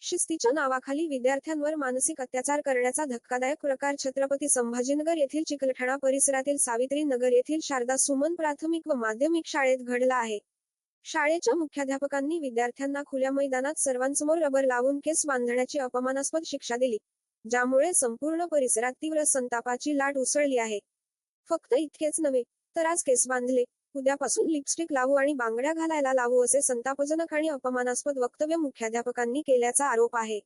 शिस्तीच्या नावाखाली विद्यार्थ्यांवर मानसिक अत्याचार करण्याचा धक्कादायक प्रकार छत्रपती संभाजीनगर येथील चिकलठाणा परिसरातील सावित्री नगर येथील शारदा सुमन प्राथमिक व माध्यमिक शाळेत घडला आहे। शाळेच्या मुख्याध्यापकांनी विद्यार्थ्यांना खुल्या मैदानात सर्वांसमोर रबर लावून केस बांधण्याची अपमानास्पद शिक्षा दिली, ज्यामुळे संपूर्ण परिसरात तीव्र संतापाची लाट उसळली आहे। फक्त इतकेच नव्हे, तर आज केस बांधले, उद्यापासून लिपस्टिक लावू आणि बांगड्या घालायला लावू असे संतापजनक आणि अपमानास्पद वक्तव्य मुख्याध्यापकांनी केल्याचा आरोप आहे।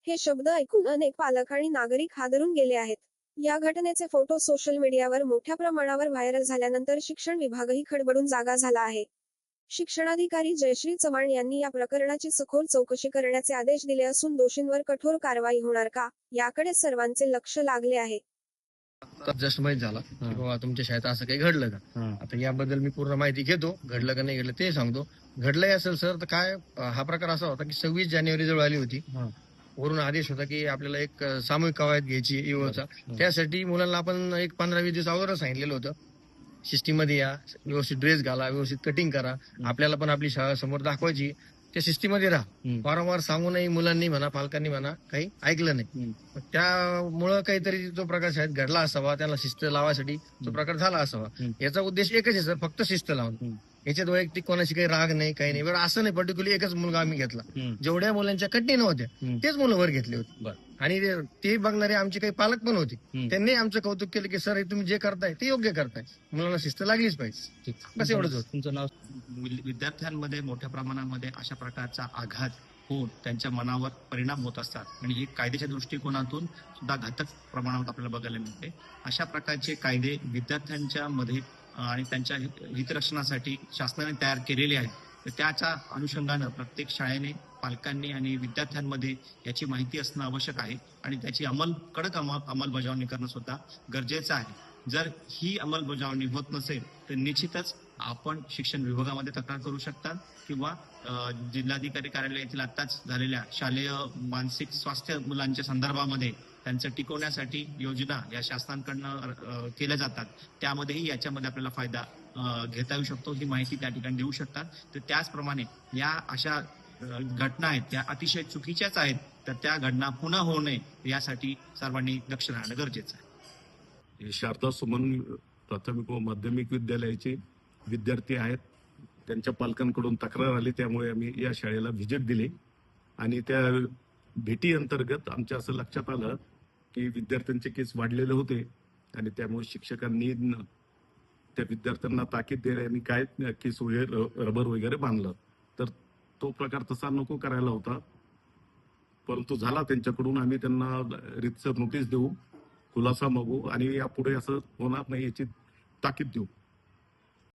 हे शब्द ऐकून अनेक पालक आणि नागरिक हादरून गेले आहेत। या घटनेचे फोटो सोशल मीडियावर मोठ्या प्रमाणावर व्हायरल झाल्यानंतर शिक्षण विभागही खडबडून जागा झाला आहे। शिक्षणाधिकारी जयश्री चव्हाण यांनी या प्रकरणाची सखोल चौकशी करण्याचे आदेश दिले असून दोषींवर कठोर कारवाई होणार का, याकडे सर्वांचे लक्ष लागले आहे। जस्ट माहित झाला की बाबा तुमच्या शाळेत असं काही घडलं का। आता याबद्दल मी पूर्ण माहिती घेतो, घडलं का नाही घडलं ते सांगतो। घडलंय असेल सर तर काय, हा प्रकार असा होता की 26 जानेवारी जवळ आली होती। वरून आदेश होता की आपल्याला एक सामूहिक कवायत घ्यायची ईओचा। त्यासाठी मुलांना आपण एक 15-20 दिवस अगोदर सांगितलेलं होतं, सिस्टीममध्ये या, व्यवस्थित ड्रेस घाला, व्यवस्थित कटिंग करा, आपल्याला पण आपली शाळा समोर दाखवायची, त्या सिस्टीममध्ये राहा। वारंवार सांगूनही मुलांनी म्हणा पालकांनी म्हणा काही ऐकलं नाही। त्यामुळं काहीतरी जो प्रकार शाळेत घडला असावा, त्याला शिस्त लावायसाठी तो प्रकार झाला असावा। याचा उद्देश एकच आहे सर, फक्त शिस्त लावून। याच्यात वैयक्तिक कोणाशी काही राग नाही, काही नाही। बरं असं नाही पर्टिक्युलर एकच मुलगा आम्ही घेतला, जेवढ्या मुलांच्या कट्टी नव्हत्या तेच मुलं वर घेतले होते। आणि ते बघणारे आमचे काही पालक पण होते, त्यांनी आमचं कौतुक केलं की सर तुम्ही जे करताय ते योग्य करताय, मुलांना शिस्त लागलीच पाहिजे, बस एवढंच होतं। तुमचं नाव? विद्यार्थ्यांमध्ये मोठ्या प्रमाणामध्ये अशा प्रकारचा आघात होऊन त्यांच्या मनावर परिणाम होत असतात आणि हे कायद्याच्या दृष्टिकोनातून सुद्धा घातक प्रमाणात आपल्याला बघायला मिळते। अशा प्रकारचे कायदे विद्यार्थ्यांच्या मध्ये आणि त्यांच्या हितरक्षणासाठी शासनाने तयार केलेले आहेत। तर त्याच्या अनुषंगानं प्रत्येक शाळेने, पालकांनी आणि विद्यार्थ्यांमध्ये याची माहिती असणं आवश्यक आहे आणि त्याची कडक अंमलबजावणी करणं सुद्धा गरजेचं आहे। जर ही अंमलबजावणी होत नसेल तर निश्चितच आपण शिक्षण विभागामध्ये तक्रार करू शकता किंवा जिल्हाधिकारी कार्यालय येथील आत्ताच झालेल्या शालेय मानसिक स्वास्थ्य मुलांच्या संदर्भामध्ये त्यांचं टिकवण्यासाठी योजना या शासनाकडनं केल्या जातात, त्यामध्येही याच्यामध्ये आपल्याला फायदा घेता येऊ शकतो। ही माहिती त्या ठिकाणी देऊ शकतात। तर त्याचप्रमाणे या अशा घटना आहेत त्या अतिशय चुकीच्याच आहेत, तर त्या घटना पुन्हा होऊ नये यासाठी सर्वांनी दक्ष राहणं गरजेचं आहे। शारदा सुमन प्राथमिक व माध्यमिक विद्यालयाचे विद्यार्थी आहेत, त्यांच्या पालकांकडून तक्रार आली, त्यामुळे आम्ही या शाळेला व्हिजिट दिली आणि त्या भेटी अंतर्गत आमच्या असं लक्षात आलं की विद्यार्थ्यांचे केस वाढलेले होते आणि त्यामुळे शिक्षकांनी त्या विद्यार्थ्यांना ताकीद दिली आणि काय केस वगैरे रबर वगैरे बांधलं। तर तो प्रकार तसा नको करायला होता, परंतु झाला त्यांच्याकडून। आम्ही त्यांना रीतसर नोटीस देऊ, खुलासा मागू आणि यापुढे असं होणार नाही याची ताकीद देऊ।